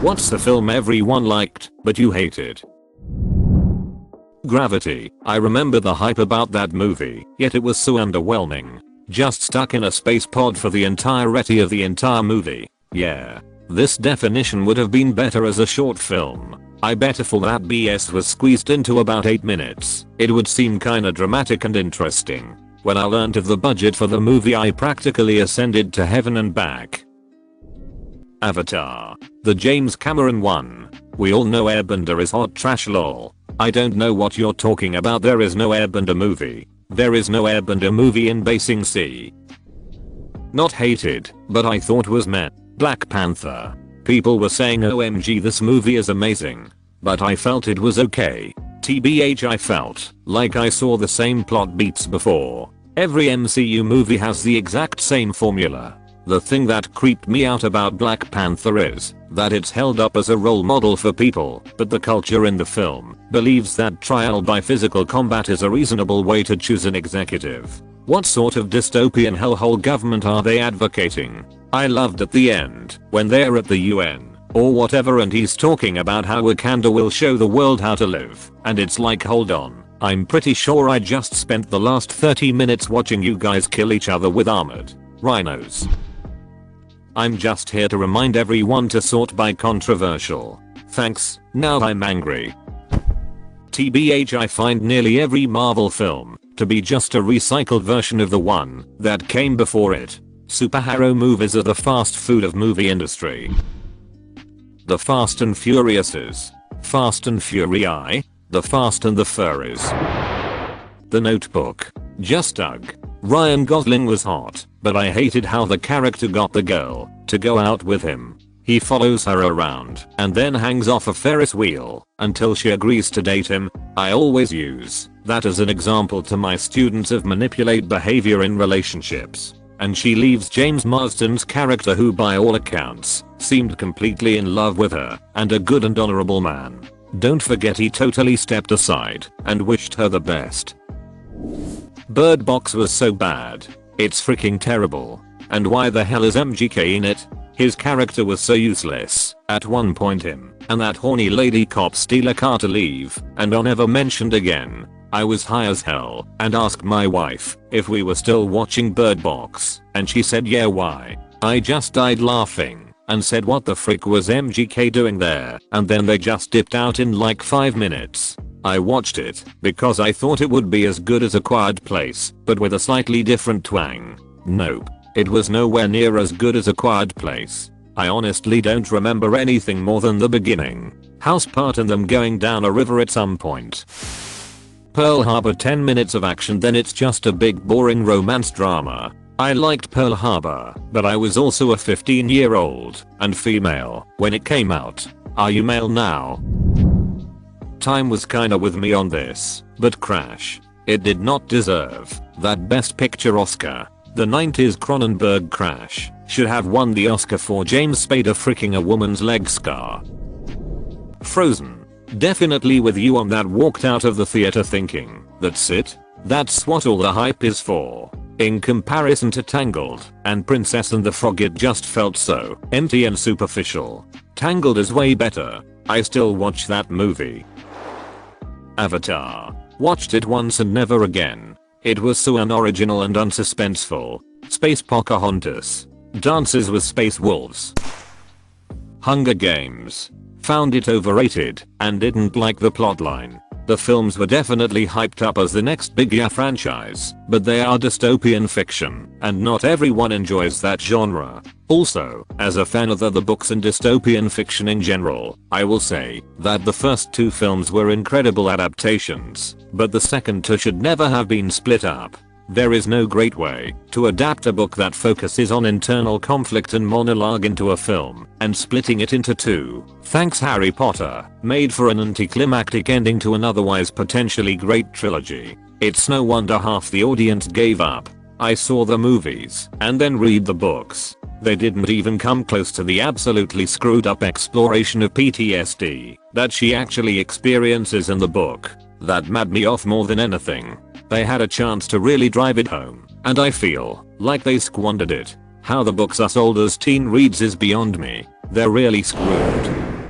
What's the film everyone liked, but you hated? Gravity. I remember the hype about that movie, yet it was so underwhelming. Just stuck in a space pod for the entirety of the entire movie. Yeah. This definition would have been better as a short film. I bet if all that BS was squeezed into about 8 minutes, it would seem kinda dramatic and interesting. When I learned of the budget for the movie, I practically ascended to heaven and back. Avatar. The James Cameron one. We all know Airbender is hot trash lol. I don't know what you're talking about. There is no Airbender movie. There is no Airbender movie in Ba Sing Se. Not hated, but I thought was meh. Black Panther. People were saying OMG this movie is amazing. But I felt it was okay. TBH I felt like I saw the same plot beats before. Every MCU movie has the exact same formula. The thing that creeped me out about Black Panther is that it's held up as a role model for people, but the culture in the film believes that trial by physical combat is a reasonable way to choose an executive. What sort of dystopian hellhole government are they advocating? I loved at the end when they're at the UN or whatever and he's talking about how Wakanda will show the world how to live, and it's like hold on, I'm pretty sure I just spent the last 30 minutes watching you guys kill each other with armored rhinos. I'm just here to remind everyone to sort by controversial. Thanks, now I'm angry. TBH I find nearly every Marvel film to be just a recycled version of the one that came before it. Superhero movies are the fast food of movie industry. The Fast and Furiouses. Fast and Fury. The Fast and the Furries. The Notebook. Just Doug. Ryan Gosling was hot, but I hated how the character got the girl to go out with him. He follows her around and then hangs off a Ferris wheel until she agrees to date him. I always use that as an example to my students of manipulate behavior in relationships. And she leaves James Marsden's character, who by all accounts seemed completely in love with her and a good and honorable man. Don't forget he totally stepped aside and wished her the best. Bird Box was so bad. It's freaking terrible. And why the hell is MGK in it? His character was so useless. At one point him and that horny lady cop steal a car to leave and are never mentioned again. I was high as hell and asked my wife if we were still watching Bird Box and she said yeah, why? I just died laughing and said what the frick was MGK doing there, and then they just dipped out in like 5 minutes. I watched it because I thought it would be as good as A Quiet Place, but with a slightly different twang. Nope. It was nowhere near as good as A Quiet Place. I honestly don't remember anything more than the beginning. House part and them going down a river at some point. Pearl Harbor, 10 minutes of action, then it's just a big boring romance drama. I liked Pearl Harbor, but I was also a 15-year-old and female when it came out. Are you male now? Time was kinda with me on this, but Crash. It did not deserve that Best Picture Oscar. The 90s Cronenberg Crash should have won the Oscar for James Spader freaking a woman's leg scar. Frozen. Definitely with you on that. Walked out of the theater thinking, that's it? That's what all the hype is for. In comparison to Tangled and Princess and the Frog, it just felt so empty and superficial. Tangled is way better. I still watch that movie. Avatar. Watched it once and never again. It was so unoriginal and unsuspenseful. Space Pocahontas. Dances with Space Wolves. Hunger Games. Found it overrated and didn't like the plotline. The films were definitely hyped up as the next big franchise, but they are dystopian fiction, and not everyone enjoys that genre. Also, as a fan of the books and dystopian fiction in general, I will say that the first 2 films were incredible adaptations, but the second 2 should never have been split up. There is no great way to adapt a book that focuses on internal conflict and monologue into a film, and splitting it into 2, thanks Harry Potter, made for an anticlimactic ending to an otherwise potentially great trilogy. It's no wonder half the audience gave up. I saw the movies and then read the books. They didn't even come close to the absolutely screwed up exploration of PTSD that she actually experiences in the book. That mad me off more than anything. They had a chance to really drive it home, and I feel like they squandered it. How the books us old as teen reads is beyond me. They're really screwed.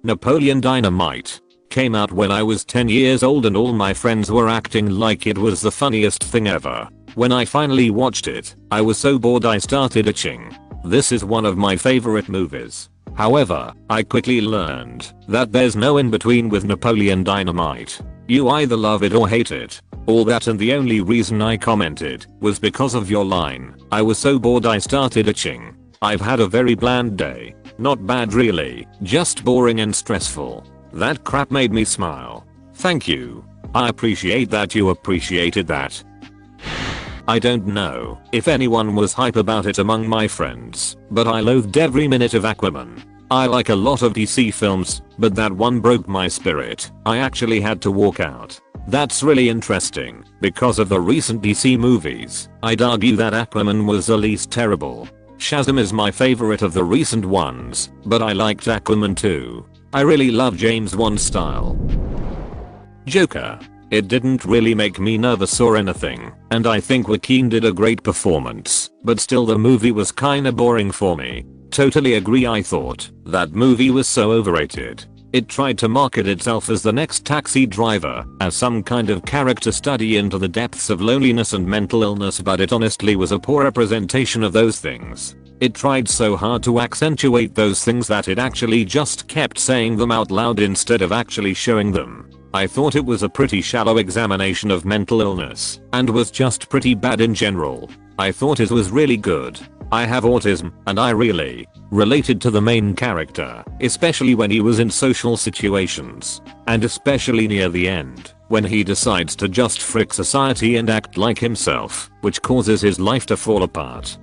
Napoleon Dynamite came out when I was 10 years old and all my friends were acting like it was the funniest thing ever. When I finally watched it, I was so bored I started itching. This is one of my favorite movies. However, I quickly learned that there's no in between with Napoleon Dynamite. You either love it or hate it. All that, and the only reason I commented was because of your line, "I was so bored I started itching." I've had a very bland day. Not bad really, just boring and stressful. That crap made me smile. Thank you. I appreciate that you appreciated that. I don't know if anyone was hype about it among my friends, but I loathed every minute of Aquaman. I like a lot of DC films, but that one broke my spirit. I actually had to walk out. That's really interesting, because of the recent DC movies, I'd argue that Aquaman was the least terrible. Shazam is my favorite of the recent ones, but I liked Aquaman too. I really love James Wan's style. Joker. It didn't really make me nervous or anything, and I think Joaquin did a great performance, but still the movie was kinda boring for me. Totally agree, I thought that movie was so overrated. It tried to market itself as the next Taxi Driver, as some kind of character study into the depths of loneliness and mental illness, but it honestly was a poor representation of those things. It tried so hard to accentuate those things that it actually just kept saying them out loud instead of actually showing them. I thought it was a pretty shallow examination of mental illness, and was just pretty bad in general. I thought it was really good. I have autism, and I really related to the main character, especially when he was in social situations, and especially near the end, when he decides to just frick society and act like himself, which causes his life to fall apart.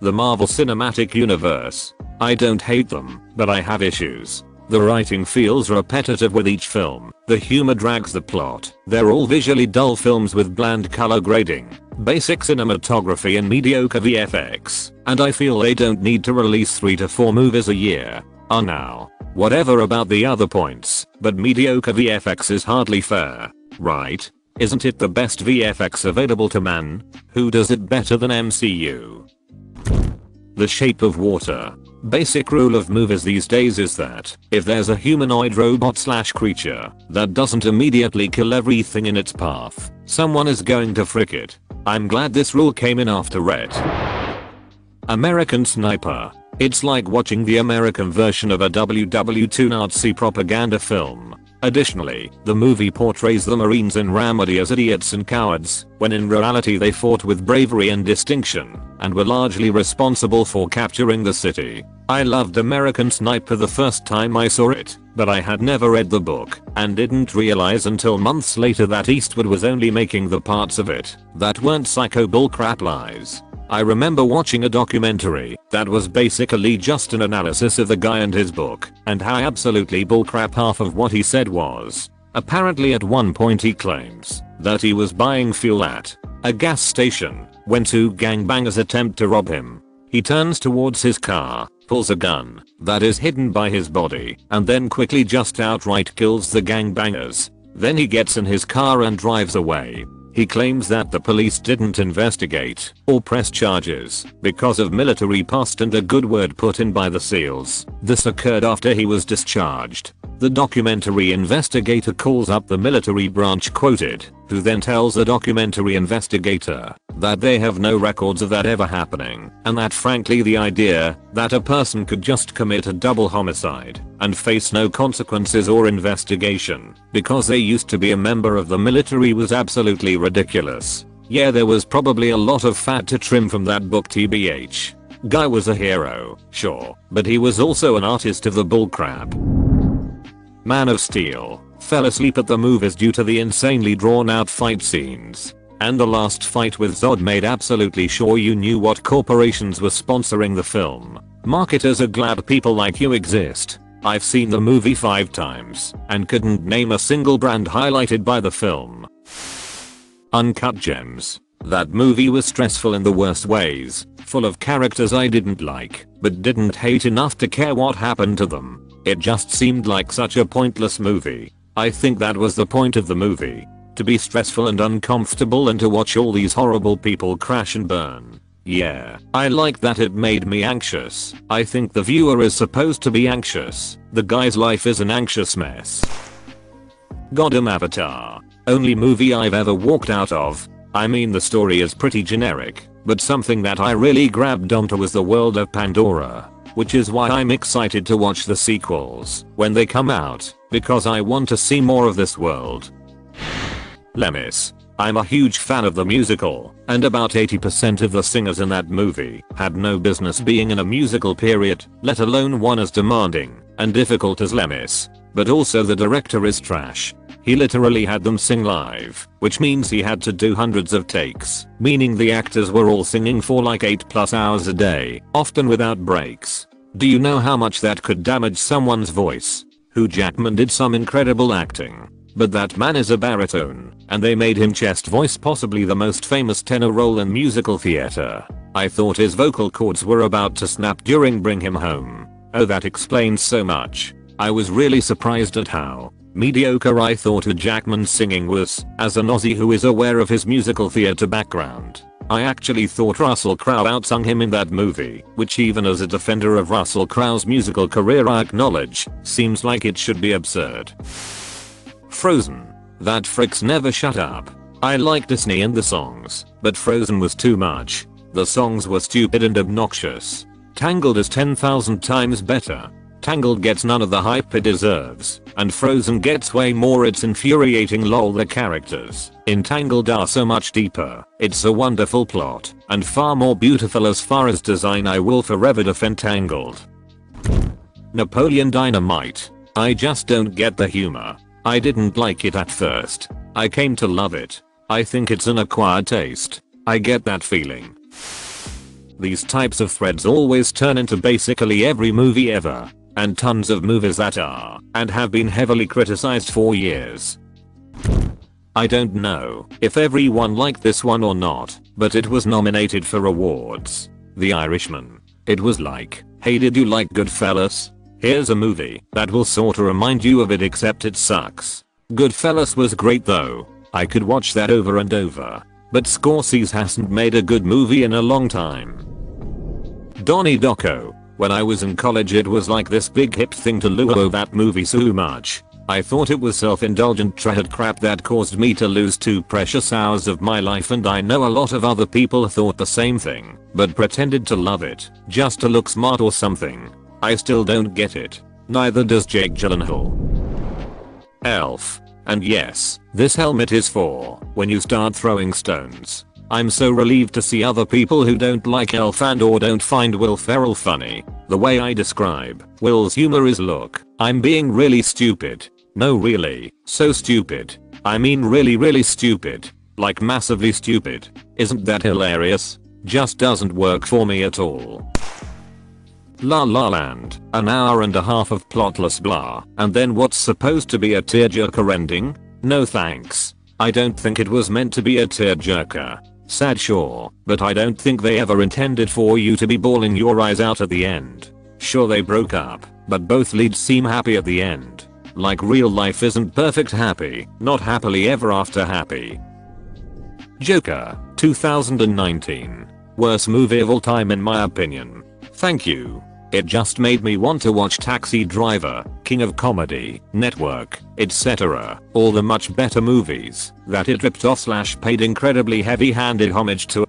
The Marvel Cinematic Universe. I don't hate them, but I have issues. The writing feels repetitive with each film, the humor drags the plot, they're all visually dull films with bland color grading, basic cinematography and mediocre VFX, and I feel they don't need to release 3 to 4 movies a year. Now, whatever about the other points, but mediocre VFX is hardly fair, right? Isn't it the best VFX available to man? Who does it better than MCU? The Shape of Water. Basic rule of movies these days is that if there's a humanoid robot/creature that doesn't immediately kill everything in its path, someone is going to frick it. I'm glad this rule came in after Red. American Sniper. It's like watching the American version of a WW2 Nazi propaganda film. Additionally, the movie portrays the Marines in Ramadi as idiots and cowards, when in reality they fought with bravery and distinction, and were largely responsible for capturing the city. I loved American Sniper the first time I saw it, but I had never read the book, and didn't realize until months later that Eastwood was only making the parts of it that weren't psycho bullcrap lies. I remember watching a documentary that was basically just an analysis of the guy and his book, and how absolutely bullcrap half of what he said was. Apparently at one point he claims that he was buying fuel at a gas station when 2 gangbangers attempt to rob him. He turns towards his car, pulls a gun that is hidden by his body, and then quickly just outright kills the gangbangers. Then he gets in his car and drives away. He claims that the police didn't investigate or press charges because of military past and a good word put in by the SEALs. This occurred after he was discharged. The documentary investigator calls up the military branch quoted, who then tells the documentary investigator that they have no records of that ever happening, and that frankly the idea that a person could just commit a double homicide and face no consequences or investigation because they used to be a member of the military was absolutely ridiculous. Yeah, there was probably a lot of fat to trim from that book, tbh. Guy was a hero, sure, but he was also an artist of the bullcrap. Man of Steel. Fell asleep at the movies due to the insanely drawn out fight scenes. And the last fight with Zod made absolutely sure you knew what corporations were sponsoring the film. Marketers are glad people like you exist. I've seen the movie 5 times and couldn't name a single brand highlighted by the film. Uncut Gems. That movie was stressful in the worst ways, full of characters I didn't like, but didn't hate enough to care what happened to them. It just seemed like such a pointless movie. I think that was the point of the movie. To be stressful and uncomfortable and to watch all these horrible people crash and burn. Yeah, I like that it made me anxious. I think the viewer is supposed to be anxious. The guy's life is an anxious mess. Goddamn Avatar. Only movie I've ever walked out of. I mean, the story is pretty generic, but something that I really grabbed onto was the world of Pandora, which is why I'm excited to watch the sequels when they come out, because I want to see more of this world. Lemis. I'm a huge fan of the musical, and about 80% of the singers in that movie had no business being in a musical, period, let alone one as demanding and difficult as Lemis. But also the director is trash. He literally had them sing live, which means he had to do hundreds of takes, meaning the actors were all singing for like 8+ hours a day, often without breaks. Do you know how much that could damage someone's voice? Hugh Jackman did some incredible acting, but that man is a baritone, and they made him chest voice possibly the most famous tenor role in musical theater. I thought his vocal cords were about to snap during Bring Him Home. Oh, that explains so much. I was really surprised at how mediocre I thought Jackman's singing was, as an Aussie who is aware of his musical theater background. I actually thought Russell Crowe outsung him in that movie, which even as a defender of Russell Crowe's musical career I acknowledge, seems like it should be absurd. Frozen. That fricks never shut up. I like Disney and the songs, but Frozen was too much. The songs were stupid and obnoxious. Tangled is 10,000 times better. Tangled gets none of the hype it deserves, and Frozen gets way more. It's infuriating. Lol, the characters in Tangled are so much deeper. It's a wonderful plot, and far more beautiful as far as design. I will forever defend Tangled. Napoleon Dynamite. I just don't get the humor. I didn't like it at first. I came to love it. I think it's an acquired taste. I get that feeling. These types of threads always turn into basically every movie ever, and tons of movies that are and have been heavily criticized for years. I don't know if everyone liked this one or not, but it was nominated for awards. The Irishman. It was like, hey, did you like Goodfellas? Here's a movie that will sorta remind you of it, except it sucks. Goodfellas was great though. I could watch that over and over. But Scorsese hasn't made a good movie in a long time. Donnie Darko. When I was in college it was like this big hip thing to love that movie so much. I thought it was self-indulgent trad crap that caused me to lose 2 precious hours of my life, and I know a lot of other people thought the same thing, but pretended to love it just to look smart or something. I still don't get it. Neither does Jake Gyllenhaal. Elf. And yes, this helmet is for when you start throwing stones. I'm so relieved to see other people who don't like Elf and or don't find Will Ferrell funny. The way I describe Will's humor is, look, I'm being really stupid. No, really, so stupid. I mean really stupid. Like massively stupid. Isn't that hilarious? Just doesn't work for me at all. La La Land, an hour and a half of plotless blah, and then what's supposed to be a tearjerker ending? No thanks. I don't think it was meant to be a tearjerker. Sad sure, but I don't think they ever intended for you to be bawling your eyes out at the end. Sure, they broke up, but both leads seem happy at the end. Like real life isn't perfect happy, not happily ever after happy. Joker, 2019. Worst movie of all time in my opinion. Thank you. It just made me want to watch Taxi Driver, King of Comedy, Network, etc. All the much better movies that it ripped off / paid incredibly heavy-handed homage to.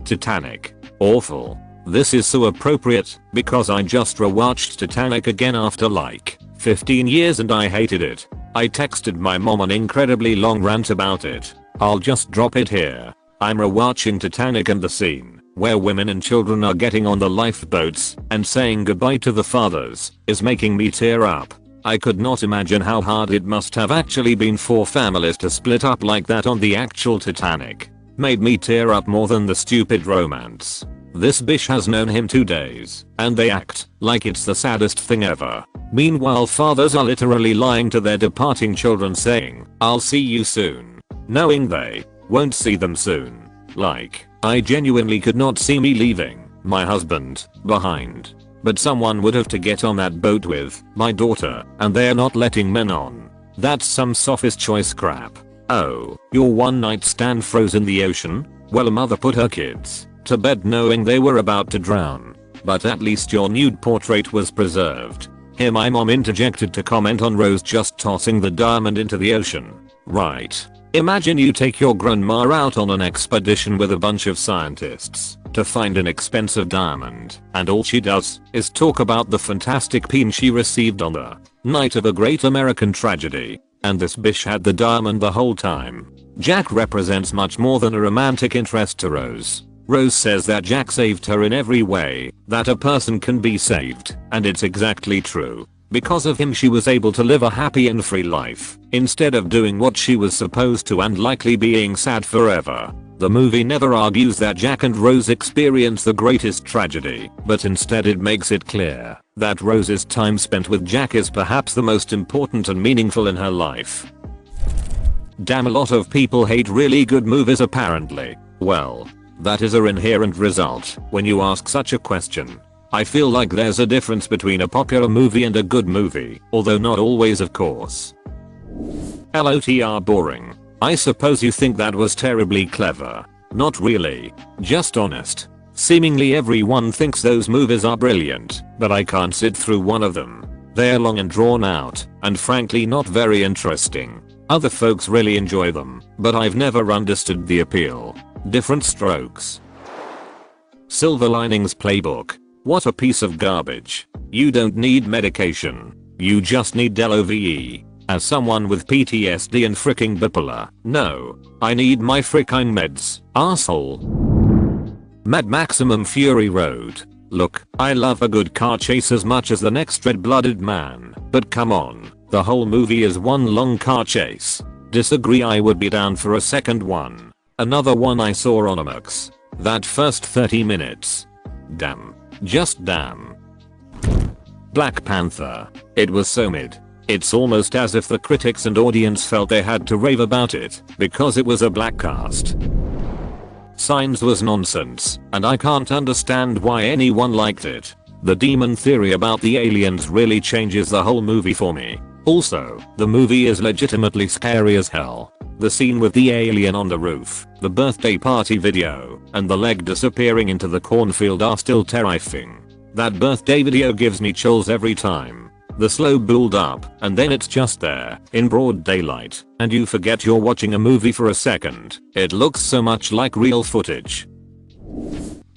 Titanic. Awful. This is so appropriate because I just rewatched Titanic again after like 15 years and I hated it. I texted my mom an incredibly long rant about it. I'll just drop it here. I'm rewatching Titanic and the scene where women and children are getting on the lifeboats and saying goodbye to the fathers is making me tear up. I could not imagine how hard it must have actually been for families to split up like that on the actual Titanic. Made me tear up more than the stupid romance. This bitch has known him 2 days and they act like it's the saddest thing ever. Meanwhile fathers are literally lying to their departing children saying, I'll see you soon, knowing they won't see them soon. Like, I genuinely could not see me leaving my husband behind. But someone would have to get on that boat with my daughter, and they're not letting men on. That's some sophist choice crap. Oh, your one night stand froze in the ocean? Well, a mother put her kids to bed knowing they were about to drown. But at least your nude portrait was preserved. Here my mom interjected to comment on Rose just tossing the diamond into the ocean. Right. Imagine you take your grandma out on an expedition with a bunch of scientists to find an expensive diamond, and all she does is talk about the fantastic peen she received on the night of a great American tragedy. And this bitch had the diamond the whole time. Jack represents much more than a romantic interest to Rose. Rose says that Jack saved her in every way that a person can be saved, and it's exactly true. Because of him she was able to live a happy and free life, instead of doing what she was supposed to and likely being sad forever. The movie never argues that Jack and Rose experienced the greatest tragedy, but instead it makes it clear that Rose's time spent with Jack is perhaps the most important and meaningful in her life. Damn, a lot of people hate really good movies apparently. Well, that is an inherent result when you ask such a question. I feel like there's a difference between a popular movie and a good movie, although not always of course. LOTR boring. I suppose you think that was terribly clever. Not really. Just honest. Seemingly everyone thinks those movies are brilliant, but I can't sit through one of them. They're long and drawn out, and frankly not very interesting. Other folks really enjoy them, but I've never understood the appeal. Different strokes. Silver Linings Playbook. What a piece of garbage. You don't need medication. You just need LOVE. As someone with PTSD and fricking bipolar, no. I need my fricking meds, asshole. Mad Maximum Fury Road. Look, I love a good car chase as much as the next red-blooded man, but come on, the whole movie is one long car chase. Disagree, I would be down for a second one. Another one I saw on IMAX. That first 30 minutes. Damn. Just damn. Black Panther. It was so mid. It's almost as if the critics and audience felt they had to rave about it because it was a black cast. Signs was nonsense, and I can't understand why anyone liked it. The demon theory about the aliens really changes the whole movie for me. Also, the movie is legitimately scary as hell. The scene with the alien on the roof, the birthday party video, and the leg disappearing into the cornfield are still terrifying. That birthday video gives me chills every time. The slow build up, and then it's just there, in broad daylight, and you forget you're watching a movie for a second. It looks so much like real footage.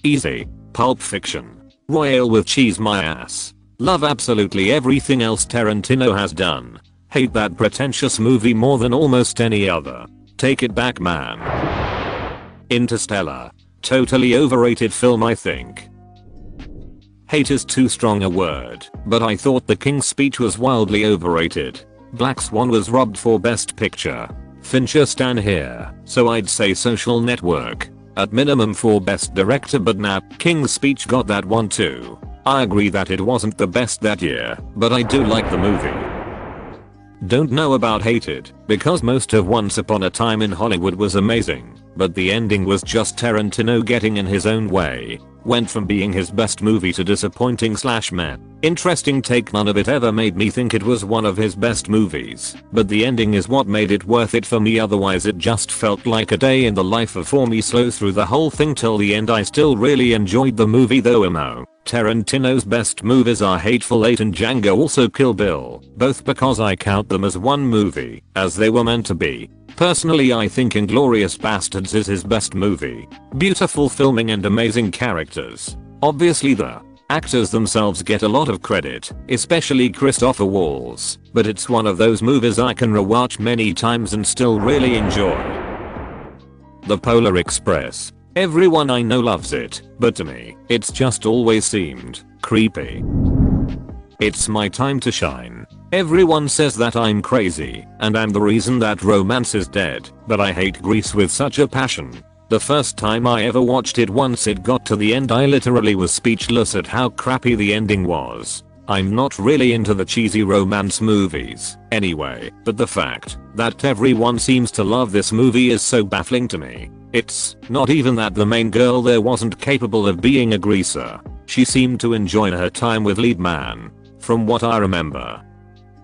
Easy. Pulp Fiction. Royale with cheese my ass. Love absolutely everything else Tarantino has done. Hate that pretentious movie more than almost any other. Take it back, man. Interstellar. Totally overrated film, I think. Hate is too strong a word, but I thought The King's Speech was wildly overrated. Black Swan was robbed for Best Picture. Fincher stan here, so I'd say Social Network. At minimum for Best Director, but nah, King's Speech got that one too. I agree that it wasn't the best that year, but I do like the movie. Don't know about hated, because most of Once Upon a Time in Hollywood was amazing, but the ending was just Tarantino getting in his own way. Went from being his best movie to disappointing / meh. Interesting take, none of it ever made me think it was one of his best movies, but the ending is what made it worth it for me, otherwise it just felt like a day in the life of for me. Slow through the whole thing till the end. I still really enjoyed the movie though. Tarantino's best movies are Hateful Eight and Django, also Kill Bill, both because I count them as one movie, as they were meant to be. Personally, I think Inglourious Bastards is his best movie. Beautiful filming and amazing characters. Obviously the actors themselves get a lot of credit, especially Christopher Waltz, but it's one of those movies I can rewatch many times and still really enjoy. The Polar Express. Everyone I know loves it, but to me, it's just always seemed creepy. It's my time to shine. Everyone says that I'm crazy, and I'm the reason that romance is dead, but I hate Grease with such a passion. The first time I ever watched it, once it got to the end, I literally was speechless at how crappy the ending was. I'm not really into the cheesy romance movies, anyway, but the fact that everyone seems to love this movie is so baffling to me. It's not even that the main girl there wasn't capable of being a greaser. She seemed to enjoy her time with lead man, from what I remember.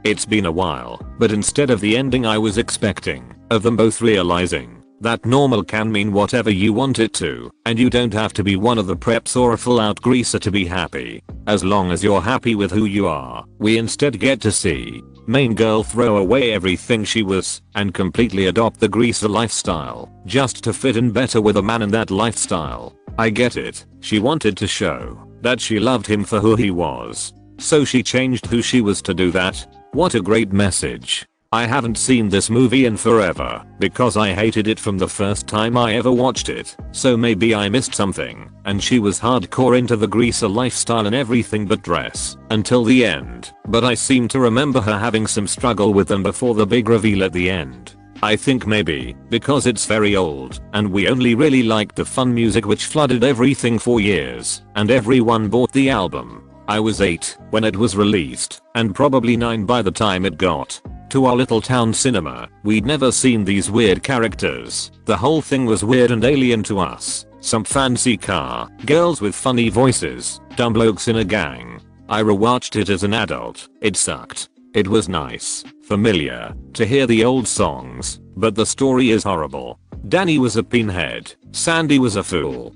It's been a while, but instead of the ending I was expecting, of them both realizing That normal can mean whatever you want it to, and you don't have to be one of the preps or a full out greaser to be happy. As long as you're happy with who you are, we instead get to see main girl throw away everything she was and completely adopt the greaser lifestyle just to fit in better with a man in that lifestyle. I get it, she wanted to show that she loved him for who he was, so she changed who she was to do that. What a great message. I haven't seen this movie in forever because I hated it from the first time I ever watched it, so maybe I missed something, and she was hardcore into the greaser lifestyle and everything but dress until the end, but I seem to remember her having some struggle with them before the big reveal at the end. I think maybe because it's very old and we only really liked the fun music which flooded everything for years and everyone bought the album. I was 8 when it was released and probably 9 by the time it got to our little town cinema. We'd never seen these weird characters. The whole thing was weird and alien to us. Some fancy car, girls with funny voices, dumb blokes in a gang. I rewatched it as an adult. It sucked. It was nice, familiar, to hear the old songs, but the story is horrible. Danny was a pinhead. Sandy was a fool.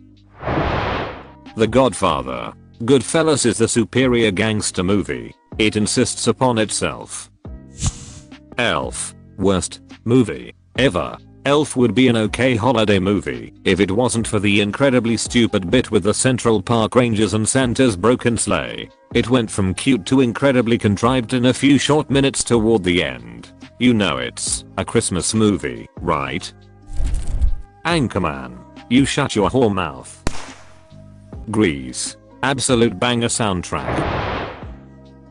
The Godfather. Goodfellas is the superior gangster movie. It insists upon itself. Elf. Worst movie ever. Elf would be an okay holiday movie if it wasn't for the incredibly stupid bit with the Central Park Rangers and Santa's broken sleigh. It went from cute to incredibly contrived in a few short minutes toward the end. You know it's a Christmas movie, right? Anchorman. You shut your whore mouth. Grease. Absolute banger soundtrack.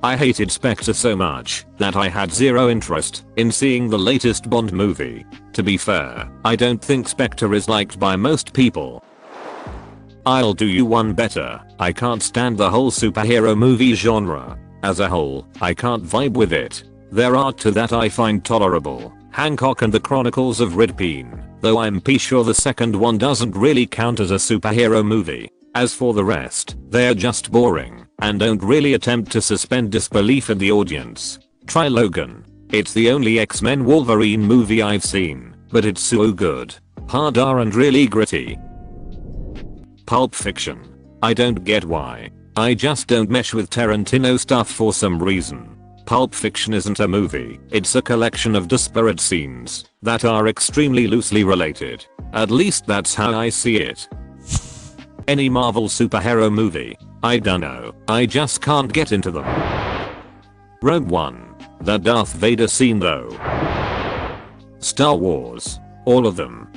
I hated Spectre so much that I had zero interest in seeing the latest Bond movie. To be fair, I don't think Spectre is liked by most people. I'll do you one better. I can't stand the whole superhero movie genre. As a whole, I can't vibe with it. There are two that I find tolerable. Hancock and the Chronicles of Ridpeen, though I'm pretty sure the second one doesn't really count as a superhero movie. As for the rest, they're just boring and don't really attempt to suspend disbelief in the audience. Try Logan. It's the only X-Men Wolverine movie I've seen, but it's so good. Hard R and really gritty. Pulp Fiction. I don't get why. I just don't mesh with Tarantino stuff for some reason. Pulp Fiction isn't a movie, it's a collection of disparate scenes that are extremely loosely related. At least that's how I see it. Any Marvel superhero movie, I dunno, I just can't get into them. Rogue One. The Darth Vader scene though. Star Wars. All of them.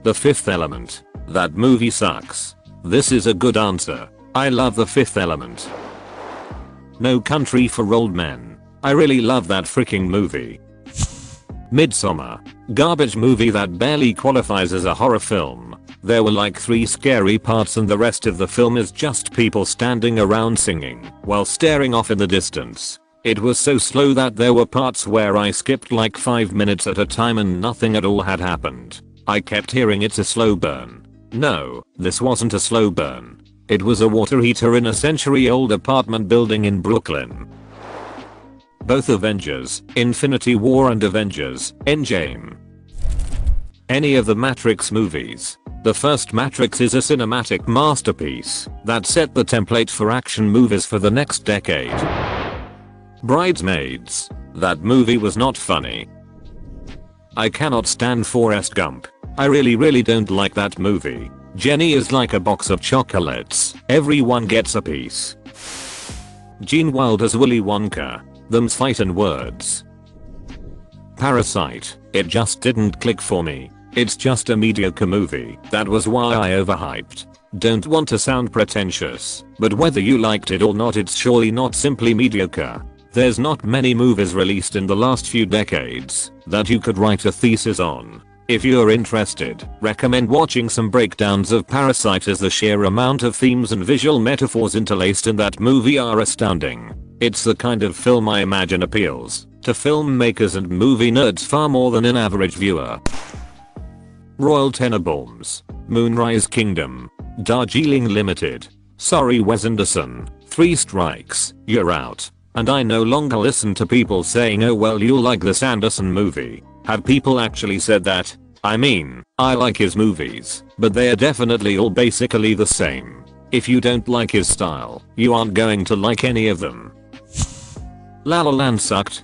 The Fifth Element. That movie sucks. This is a good answer. I love The Fifth Element. No Country for Old Men. I really love that freaking movie. Midsommar. Garbage movie that barely qualifies as a horror film. There were like 3 scary parts and the rest of the film is just people standing around singing while staring off in the distance. It was so slow that there were parts where I skipped like 5 minutes at a time and nothing at all had happened. I kept hearing it's a slow burn. No, this wasn't a slow burn. It was a water heater in a century-old apartment building in Brooklyn. Both Avengers, Infinity War and Avengers, Endgame. Any of the Matrix movies. The first Matrix is a cinematic masterpiece that set the template for action movies for the next decade. Bridesmaids. That movie was not funny. I cannot stand Forrest Gump. I really don't like that movie. Jenny is like a box of chocolates. Everyone gets a piece. Gene Wilder's Willy Wonka. Them's fightin' words. Parasite. It just didn't click for me. It's just a mediocre movie. That was why I overhyped. Don't want to sound pretentious, but whether you liked it or not, it's surely not simply mediocre. There's not many movies released in the last few decades that you could write a thesis on. If you're interested, recommend watching some breakdowns of Parasite as the sheer amount of themes and visual metaphors interlaced in that movie are astounding. It's the kind of film I imagine appeals to filmmakers and movie nerds far more than an average viewer. Royal Tenenbaums. Moonrise Kingdom. Darjeeling Limited. Sorry Wes Anderson. 3 strikes, you're out. And I no longer listen to people saying oh well you'll like this Anderson movie. Have people actually said that? I mean, I like his movies, but they are definitely all basically the same. If you don't like his style, you aren't going to like any of them. La La Land sucked.